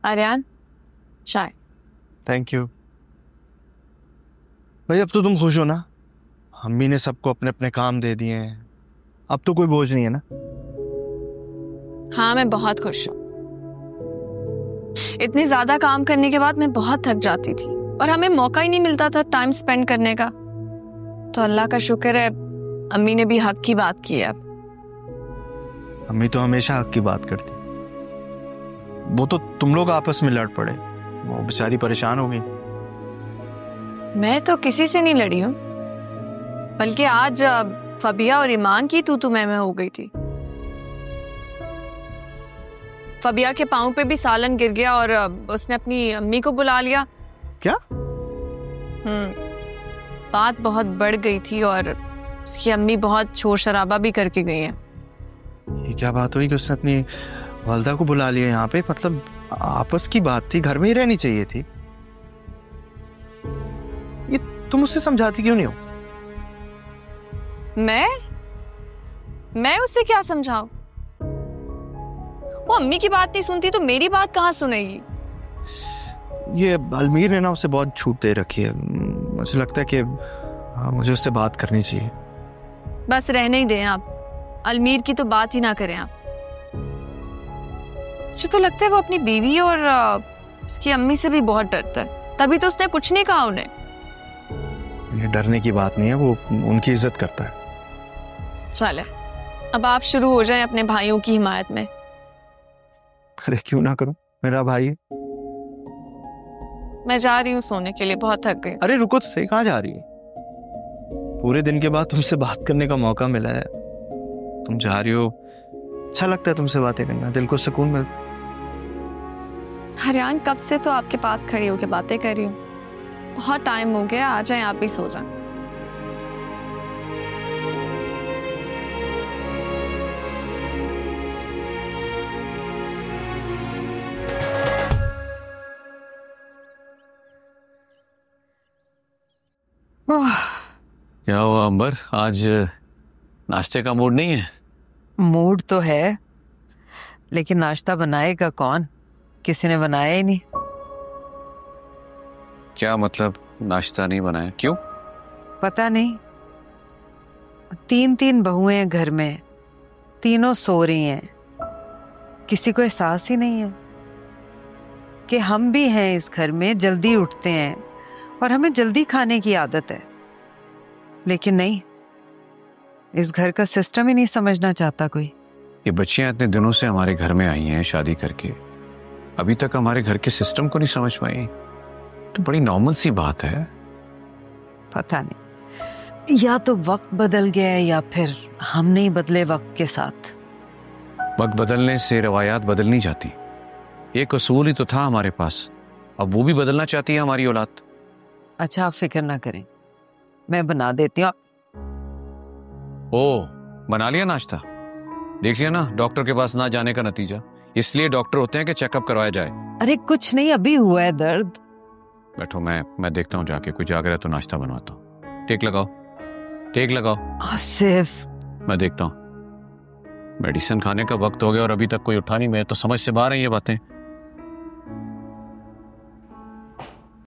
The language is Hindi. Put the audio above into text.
आर्यन, चाय। Thank you. भाई अब तो तुम खुश हो ना? अम्मी ने सबको अपने अपने काम दे दिए हैं, अब तो कोई बोझ नहीं है ना? हाँ, मैं बहुत खुश हूँ। इतने ज्यादा काम करने के बाद मैं बहुत थक जाती थी और हमें मौका ही नहीं मिलता था टाइम स्पेंड करने का। तो अल्लाह का शुक्र है अम्मी ने भी हक की बात की है। अब अम्मी तो हमेशा हक की बात करती। वो तो तुम लोग आपस में लड़ पड़े, वो बेचारी परेशान हो गई। मैं तो किसी से नहीं लड़ी हूँ, बल्कि आज फबिया और ईमान की तू मैं हो गई थी। फबिया के पाँव पे भी सालन गिर गया और उसने अपनी अम्मी को बुला लिया। क्या? बात बहुत बढ़ गई थी और उसकी अम्मी बहुत शोर शराबा भी करके गई है। ये क्या बात हुई कि उसने अपनी वालदा को बुला लिया यहाँ पे? मतलब आपस की बात थी, घर में ही रहनी चाहिए थी। ये तुम उससे समझाती क्यों नहीं हो? मैं उससे क्या समझाऊं? वो अम्मी की बात नहीं सुनती तो मेरी बात कहाँ सुनेगी? ये अलमीर ने ना उसे बहुत छूट दे रखी है। मुझे लगता है कि मुझे उससे बात करनी चाहिए। बस रहने ही दें आप, अलमीर की तो बात ही ना करें आप। मुझे तो लगता है वो अपनी बीवी और उसकी अम्मी से भी बहुत डरता है, तभी तो उसने कुछ नहीं कहा उन्हें। ये डरने की बात नहीं है, वो उनकी इज्जत करता है। चले, अब आप शुरू हो जाएं अपने भाइयों की हिमायत में। अरे क्यों ना करूं, मेरा भाई है। मैं जा रही हूँ सोने के लिए, बहुत थक गई। अरे रुको तो सही, कहाँ जा रही है? पूरे दिन के बाद तुमसे बात करने का मौका मिला है, तुम जा रही हो। अच्छा लगता है तुमसे बातें करना, दिल को सुकून मिलता। हरियान, कब से तो आपके पास खड़ी होकर बातें कर रही हूँ। बहुत टाइम हो गया, आ जाएं आप भी सो जाएं। क्या हुआ अंबर, आज नाश्ते का मूड नहीं है? मूड तो है, लेकिन नाश्ता बनाएगा कौन? किसी ने बनाया ही नहीं। क्या मतलब नाश्ता नहीं बनाया, क्यों? पता नहीं, 3 बहुएं हैं घर में, तीनों सो रही हैं। किसी को एहसास ही नहीं है कि हम भी हैं इस घर में, जल्दी उठते हैं और हमें जल्दी खाने की आदत है। लेकिन नहीं, इस घर का सिस्टम ही नहीं समझना चाहता कोई। ये बच्चियां इतने दिनों से हमारे घर में आई हैं शादी करके, अभी तक हमारे घर के सिस्टम को नहीं समझ पाई। तो बड़ी नॉर्मल सी बात है। पता नहीं, या तो वक्त बदल गया है या फिर हम नहीं बदले वक्त के साथ। वक्त बदलने से रवायात बदल नहीं जाती। एक असूल ही तो था हमारे पास, अब वो भी बदलना चाहती है हमारी औलाद। अच्छा, आप फिक्र ना करें, मैं बना देती हूँ। ओ, बना लिया नाश्ता? देख लिया ना डॉक्टर के पास ना जाने का नतीजा। इसलिए डॉक्टर होते हैं कि चेकअप करवाया जाए। अरे कुछ नहीं, अभी हुआ है दर्द। बैठो, मैं देखता हूँ जाके, कोई जाग रहा है तो नाश्ता बनवाता हूँ। टेक लगाओ, टेक लगाओ। आसिफ, मैं देखता हूँ। मेडिसिन खाने का वक्त हो गया और अभी तक कोई उठा नहीं। मैं तो समझ से बाहर है ये बातें।